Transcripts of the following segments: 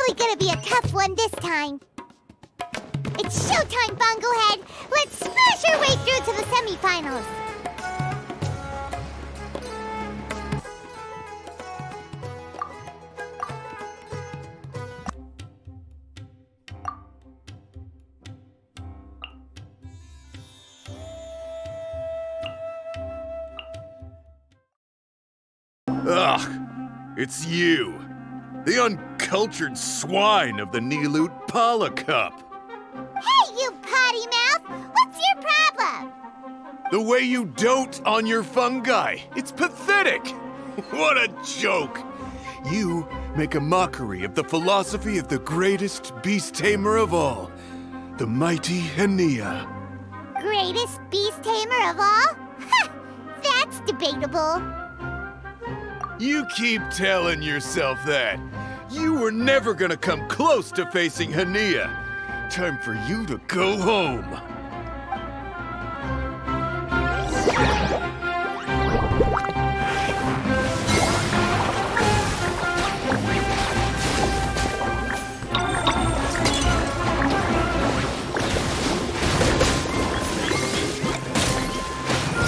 really gonna be a tough one this time. It's showtime, Bongohead! Let's smash our way through to the semifinals! Ugh, it's you. The uncultured swine of the Niloot Pala Cup. Hey, you potty mouth! What's your problem? The way you dote on your fungi. It's pathetic. What a joke. You make a mockery of the philosophy of the greatest beast tamer of all, the mighty Hania. Greatest beast tamer of all? Ha! That's debatable. You keep telling yourself that. You were never gonna come close to facing Hania. Time for you to go home.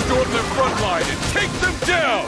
Storm their front line and take them down!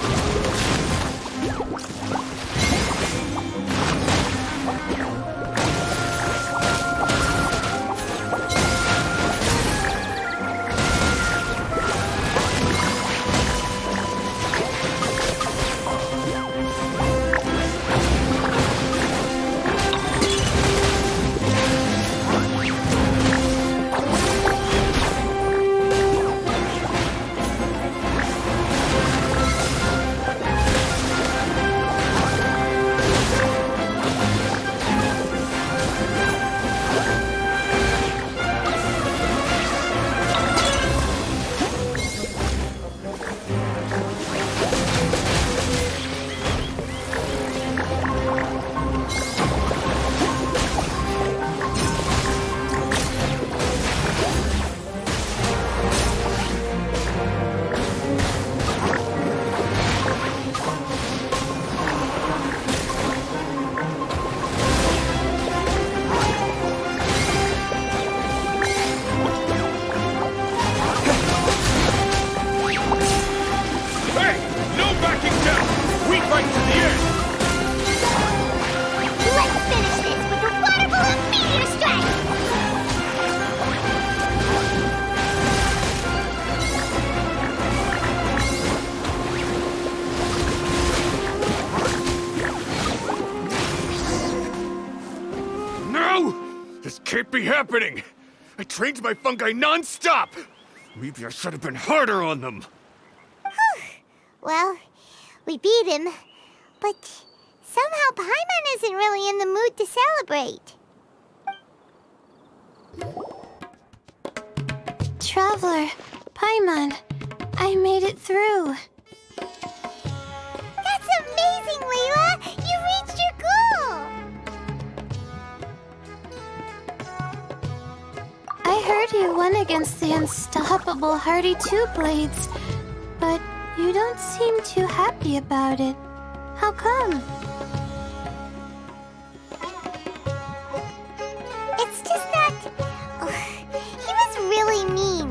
Can't be happening! I trained my fungi non-stop! Maybe I should have been harder on them. Well, we beat him, but somehow Paimon isn't really in the mood to celebrate. Traveler, Paimon, I made it through. That's amazing, Layla! You reached your goal! I heard you won against the unstoppable Hardy Two Blades, but you don't seem too happy about it. How come? It's just that... he was really mean.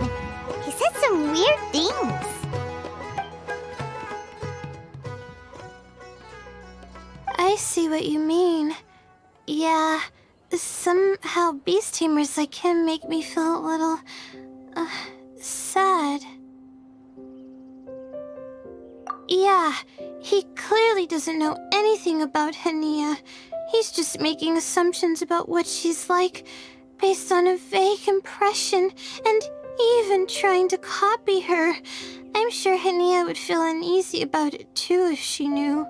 He said some weird things. I see what you mean. Yeah, somehow beast tamers like him make me feel a little... sad. Yeah, he clearly doesn't know anything about Hania. He's just making assumptions about what she's like based on a vague impression and even trying to copy her. I'm sure Hania would feel uneasy about it too if she knew.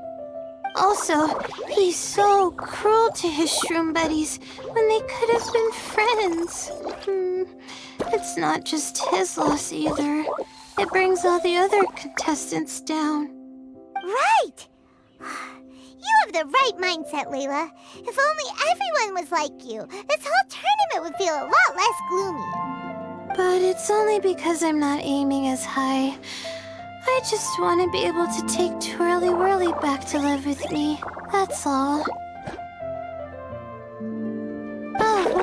Also, he's so cruel to his shroom buddies when they could have been friends. It's not just his loss either. It brings all the other contestants down. Right! You have the right mindset, Layla. If only everyone was like you, this whole tournament would feel a lot less gloomy. But it's only because I'm not aiming as high. I just want to be able to take Twirly Whirly back to live with me. That's all.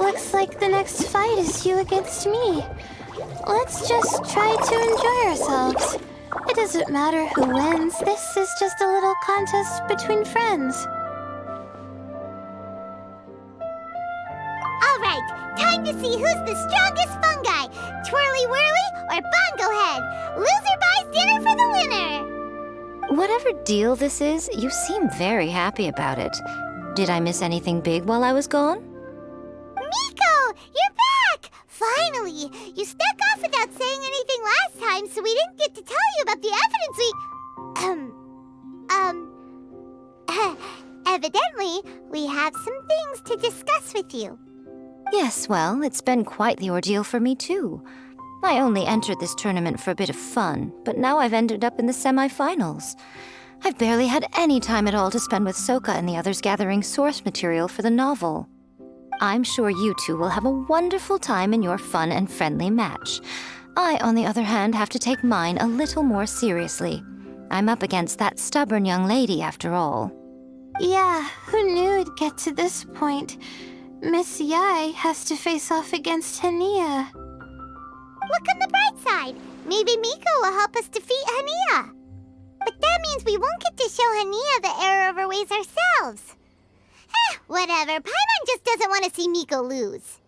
Looks like the next fight is you against me. Let's just try to enjoy ourselves. It doesn't matter who wins. This is just a little contest between friends. All right, time to see who's the strongest fungi. Twirly whirly or bongo head. Loser buys dinner for the winner. Whatever deal this is, you seem very happy about it. Did I miss anything big while I was gone? Miko, you're back! Finally! You snuck off without saying anything last time, so we didn't get to tell you about the evidence evidently, we have some things to discuss with you. Yes, well, it's been quite the ordeal for me too. I only entered this tournament for a bit of fun, but now I've ended up in the semi-finals. I've barely had any time at all to spend with Soka and the others gathering source material for the novel. I'm sure you two will have a wonderful time in your fun and friendly match. I, on the other hand, have to take mine a little more seriously. I'm up against that stubborn young lady, after all. Yeah, who knew it'd get to this point? Miss Yai has to face off against Hania. Look on the bright side. Maybe Miko will help us defeat Hania. But that means we won't get to show Hania the error of our ways ourselves. Whatever. Paimon just doesn't want to see Miko lose.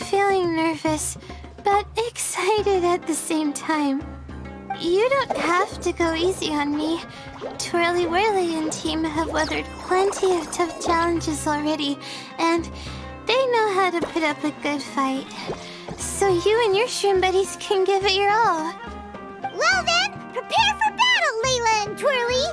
feeling nervous, but excited at the same time. You don't have to go easy on me. Twirly Whirly and team have weathered plenty of tough challenges already, and they know how to put up a good fight. So you and your shroom buddies can give it your all. Well then, prepare for battle, Layla and Twirly!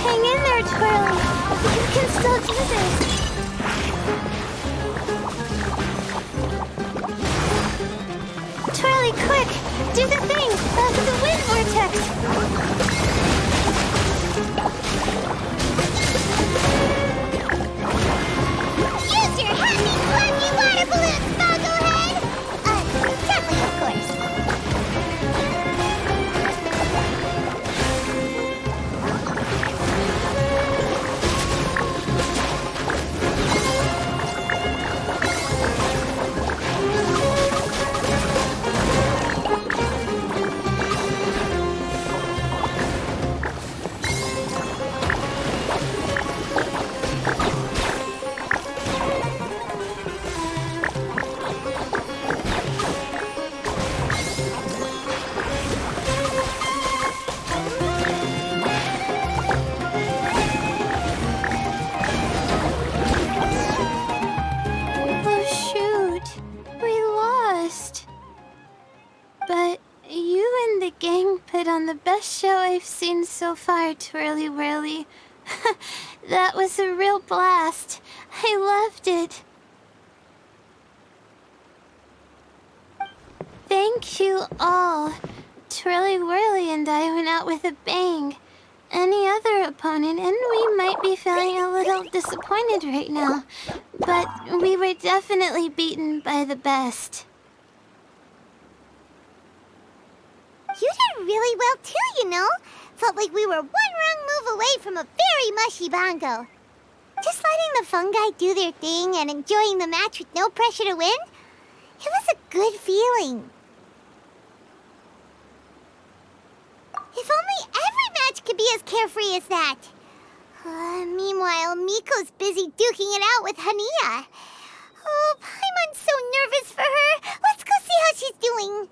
Hang in there, Twirly. You can still do this. Twirly, quick! Do the thing! The wind vortex! Use your happy, fluffy water balloons, Bogglehead! Gently, of course. Oh shoot, we lost. But you and the gang put on the best show I've seen so far, Twirly Whirly. That was a real blast. I loved it. Thank you all. Twirly Whirly and I went out with a bang. Any other opponent, and we might be feeling a little disappointed right now, but we were definitely beaten by the best. You did really well too, you know. Felt like we were one wrong move away from a very mushy bongo. Just letting the fungi do their thing and enjoying the match with no pressure to win, it was a good feeling. If only every match could be as carefree as that. Meanwhile, Miko's busy duking it out with Hania. Oh, Paimon's so nervous for her. Let's go see how she's doing.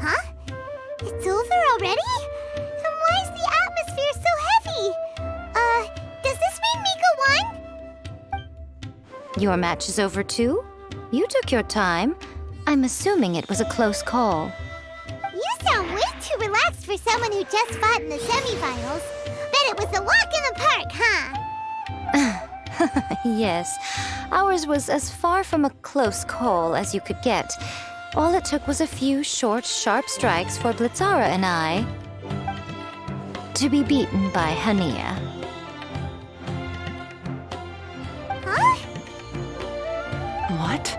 Huh? It's over already? And why is the atmosphere so heavy? Does this mean Miko won? Your match is over too? You took your time. I'm assuming it was a close call. You sound way too relaxed for someone who just fought in the semifinals. Bet it was a walk in the park, huh? Yes, ours was as far from a close call as you could get. All it took was a few short, sharp strikes for Blitzara and I to be beaten by Hania. Huh? What?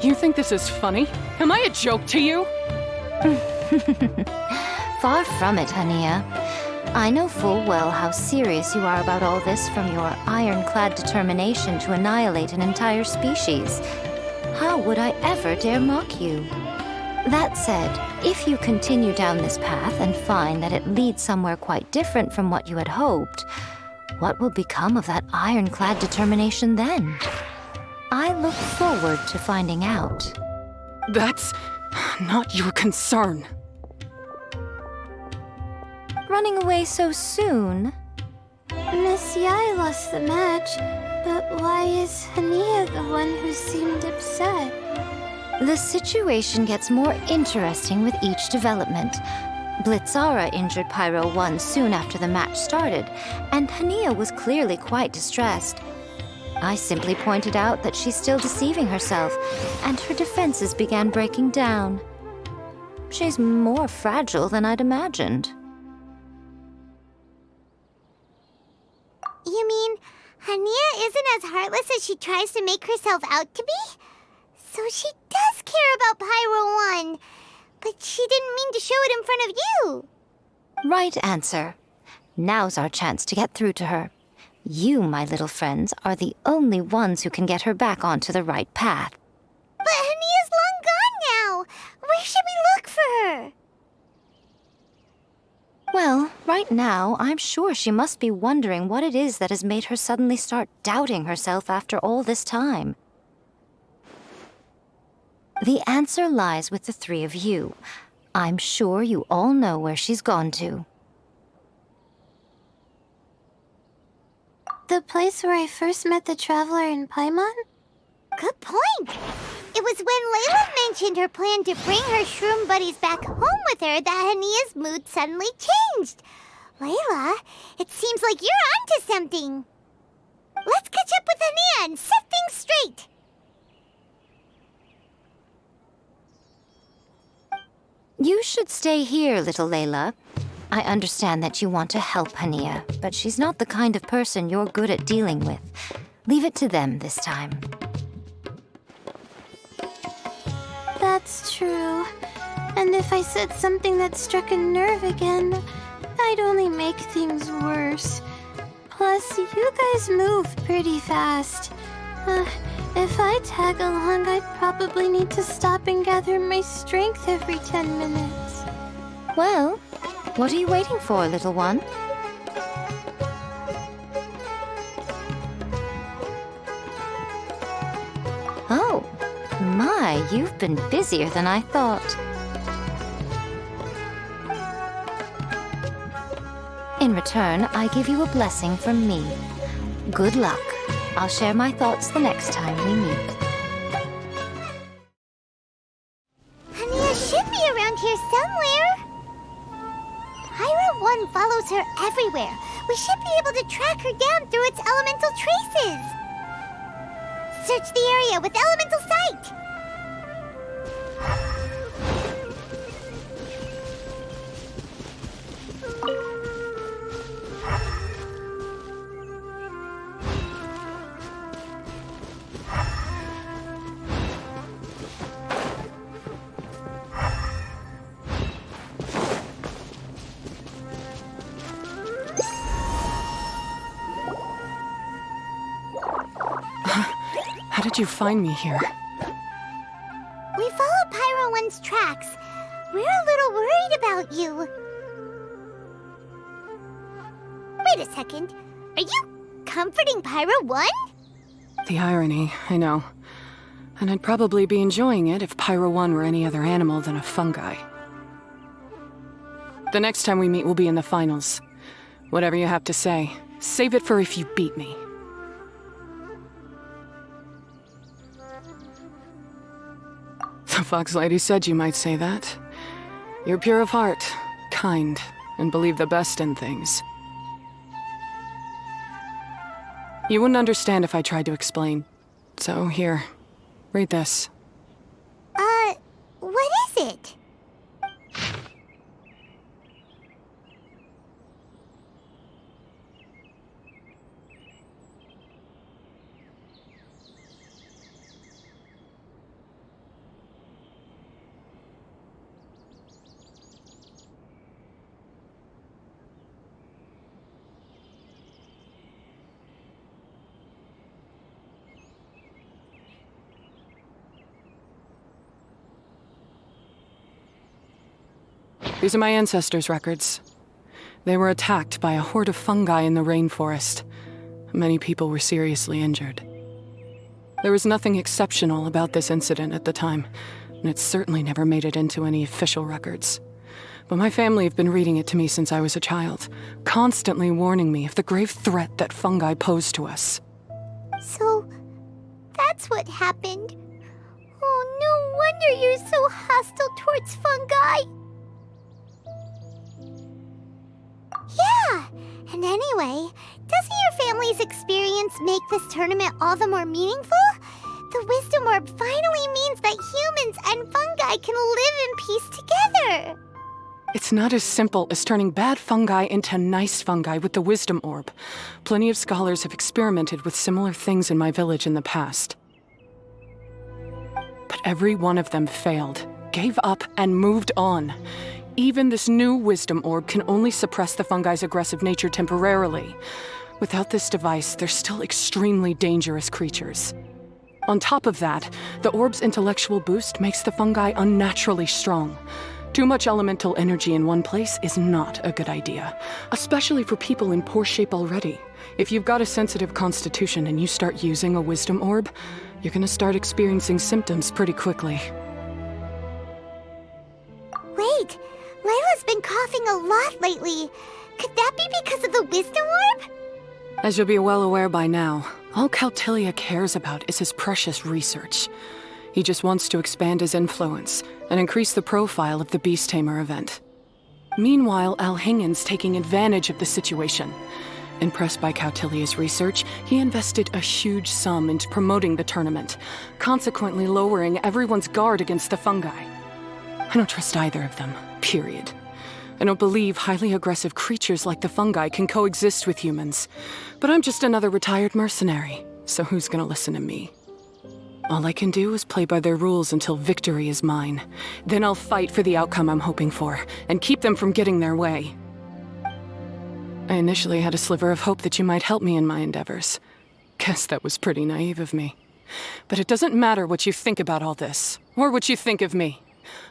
You think this is funny? Am I a joke to you? Far from it, Hania. I know full well how serious you are about all this from your ironclad determination to annihilate an entire species. How would I ever dare mock you? That said, if you continue down this path and find that it leads somewhere quite different from what you had hoped, what will become of that ironclad determination then? I look forward to finding out. That's not your concern. Running away so soon? Miss Yai lost the match, but why is Hania the one who seemed upset? The situation gets more interesting with each development. Blitzara injured Pyro 1 soon after the match started, and Hania was clearly quite distressed. I simply pointed out that she's still deceiving herself, and her defenses began breaking down. She's more fragile than I'd imagined. You mean Hania isn't as heartless as she tries to make herself out to be? So she does care about Pyro 1, but she didn't mean to show it in front of you. Right answer. Now's our chance to get through to her. You, my little friends, are the only ones who can get her back onto the right path. But Hania's long gone now. Where should we look for her? Well, right now, I'm sure she must be wondering what it is that has made her suddenly start doubting herself after all this time. The answer lies with the three of you. I'm sure you all know where she's gone to. The place where I first met the traveler in Paimon? Good point. It was when Layla mentioned her plan to bring her shroom buddies back home with her that Hania's mood suddenly changed. Layla, it seems like you're onto something. Let's catch up with Hania and set things straight. You should stay here, little Layla. I understand that you want to help Hania, but she's not the kind of person you're good at dealing with. Leave it to them this time. That's true. And if I said something that struck a nerve again, I'd only make things worse. Plus, you guys move pretty fast. If I tag along, I'd probably need to stop and gather my strength every 10 minutes. Well, what are you waiting for, little one? Oh, my, you've been busier than I thought. In return, I give you a blessing from me. Good luck. I'll share my thoughts the next time we meet. Hania should be around here somewhere. Pyro 1 follows her everywhere. We should be able to track her down through its elemental traces. Search the area with elemental sight. How did you find me here? We followed Pyro 1's tracks. We're a little worried about you. Wait a second. Are you comforting Pyro 1? The irony, I know. And I'd probably be enjoying it if Pyro 1 were any other animal than a fungi. The next time we meet will be in the finals. Whatever you have to say, save it for if you beat me. The Fox Lady said you might say that. You're pure of heart, kind, and believe the best in things. You wouldn't understand if I tried to explain. So here, read this. What is it? These are my ancestors' records. They were attacked by a horde of fungi in the rainforest. Many people were seriously injured. There was nothing exceptional about this incident at the time, and it certainly never made it into any official records. But my family have been reading it to me since I was a child, constantly warning me of the grave threat that fungi pose to us. So, that's what happened. Oh, no wonder you're so hostile towards fungi. Yeah, and anyway, doesn't your family's experience make this tournament all the more meaningful? The Wisdom Orb finally means that humans and fungi can live in peace together. It's not as simple as turning bad fungi into nice fungi with the Wisdom Orb. Plenty of scholars have experimented with similar things in my village in the past. But every one of them failed, gave up, and moved on. Even this new wisdom orb can only suppress the fungi's aggressive nature temporarily. Without this device, they're still extremely dangerous creatures. On top of that, the orb's intellectual boost makes the fungi unnaturally strong. Too much elemental energy in one place is not a good idea, especially for people in poor shape already. If you've got a sensitive constitution and you start using a wisdom orb, you're gonna start experiencing symptoms pretty quickly. Wait, Layla's been coughing a lot lately. Could that be because of the wisdom orb? As you'll be well aware by now, all Caltilia cares about is his precious research. He just wants to expand his influence and increase the profile of the Beast Tamer event. Meanwhile, Alhingen's taking advantage of the situation. Impressed by Cautilia's research, he invested a huge sum into promoting the tournament, consequently lowering everyone's guard against the fungi. I don't trust either of them, period. I don't believe highly aggressive creatures like the fungi can coexist with humans. But I'm just another retired mercenary, so who's gonna listen to me? All I can do is play by their rules until victory is mine. Then I'll fight for the outcome I'm hoping for, and keep them from getting their way. I initially had a sliver of hope that you might help me in my endeavors. Guess that was pretty naive of me. But it doesn't matter what you think about all this, or what you think of me.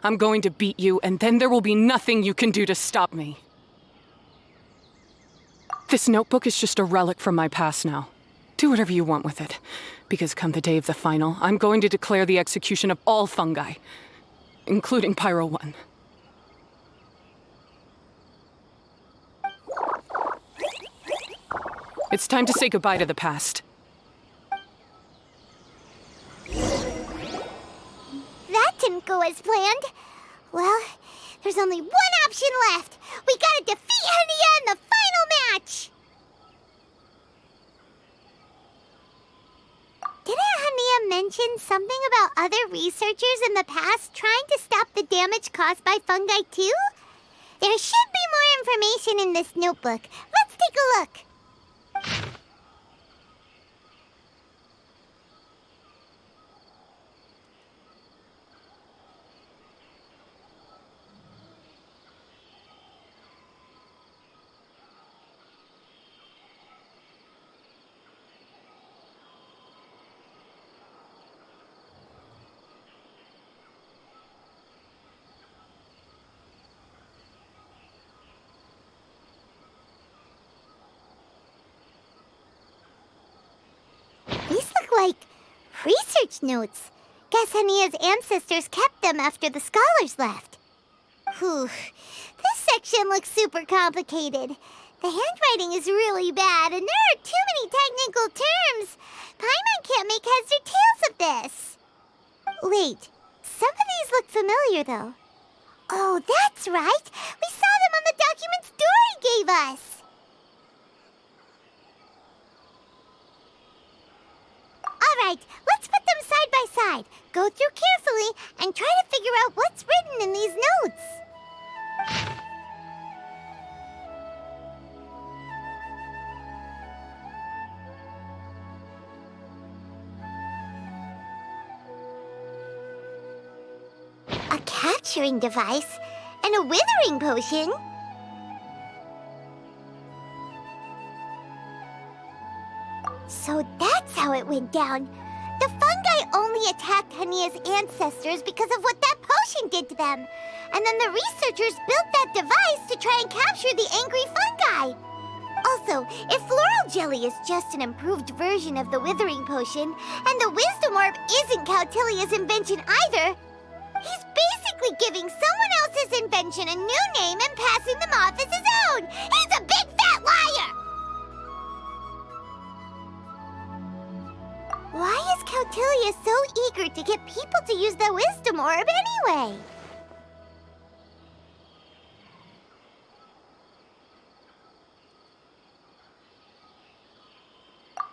I'm going to beat you, and then there will be nothing you can do to stop me. This notebook is just a relic from my past now. Do whatever you want with it, because come the day of the final, I'm going to declare the execution of all fungi, including Pyro 1. It's time to say goodbye to the past. That didn't go as planned. Well, there's only one option left. We gotta defeat Hania in the final match! Didn't Hania mention something about other researchers in the past trying to stop the damage caused by fungi too? There should be more information in this notebook. Let's take a look. Like research notes. Guess Hania's ancestors kept them after the scholars left. Whew. This section looks super complicated. The handwriting is really bad, and there are too many technical terms. Paimon can't make heads or tails of this. Wait, some of these look familiar, though. Oh, that's right. We saw them on the documents Dory gave us. All right, let's put them side by side, go through carefully, and try to figure out what's written in these notes. A capturing device and a withering potion. So that's how it went down. The fungi only attacked Hania's ancestors because of what that potion did to them. And then the researchers built that device to try and capture the angry fungi. Also, if floral jelly is just an improved version of the withering potion, and the wisdom orb isn't Cautilia's invention either, he's basically giving someone else's invention a new name and passing them off as his own. He's a big fat liar! Why is Cautilia so eager to get people to use the wisdom orb anyway?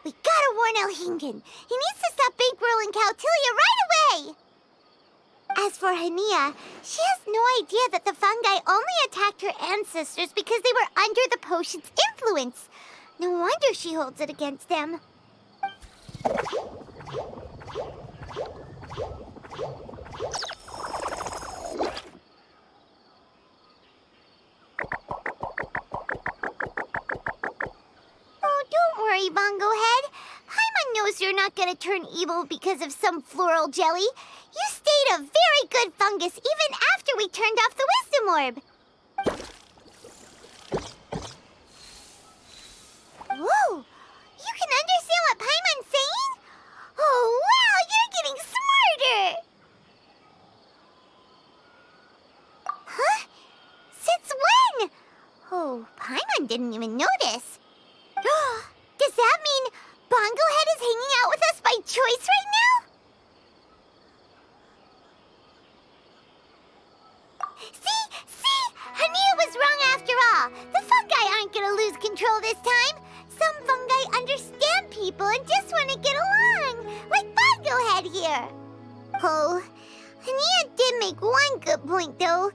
We gotta warn Alhingen. He needs to stop bankrolling Cautilia right away! As for Hania, she has no idea that the fungi only attacked her ancestors because they were under the potion's influence. No wonder she holds it against them. Oh, don't worry, Bongo Head. Paimon knows you're not gonna turn evil because of some floral jelly. You stayed a very good fungus even after we turned off the wisdom orb. Whoa! You can understand what Paimon's saying? Oh, wow! You're getting smarter! Huh? Since when? Oh, Paimon didn't even notice. Does that mean Bongo Head is hanging out with us by choice right now? See? Hania was wrong after all. The fungi aren't gonna lose control this time. Some fungi understand people and just want to get along, like Bongo Head here. Oh, Hania did make one good point, though.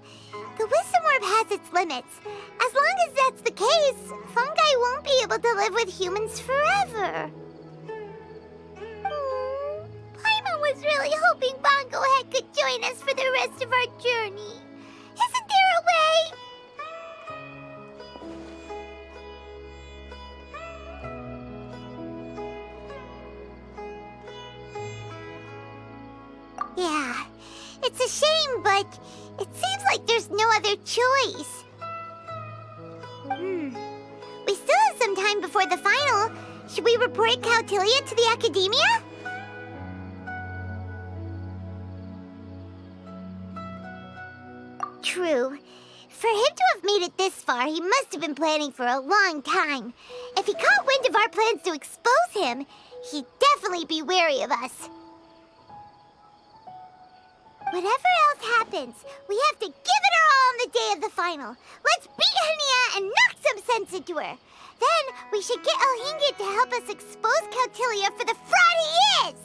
The wisdom orb has its limits. As long as that's the case, fungi won't be able to live with humans forever. Paimon was really hoping Bongo Head could join us for the rest of our journey. Isn't there a way? Yeah, it's a shame, but it seems like there's no other choice. We still have some time before the final. Should we report Cautilia to the academia? True. For him to have made it this far, he must have been planning for a long time. If he caught wind of our plans to expose him, he'd definitely be wary of us. Whatever else happens, we have to give it our all on the day of the final. Let's beat Hania and knock some sense into her. Then we should get Elhingit to help us expose Cautilia for the fraud he is!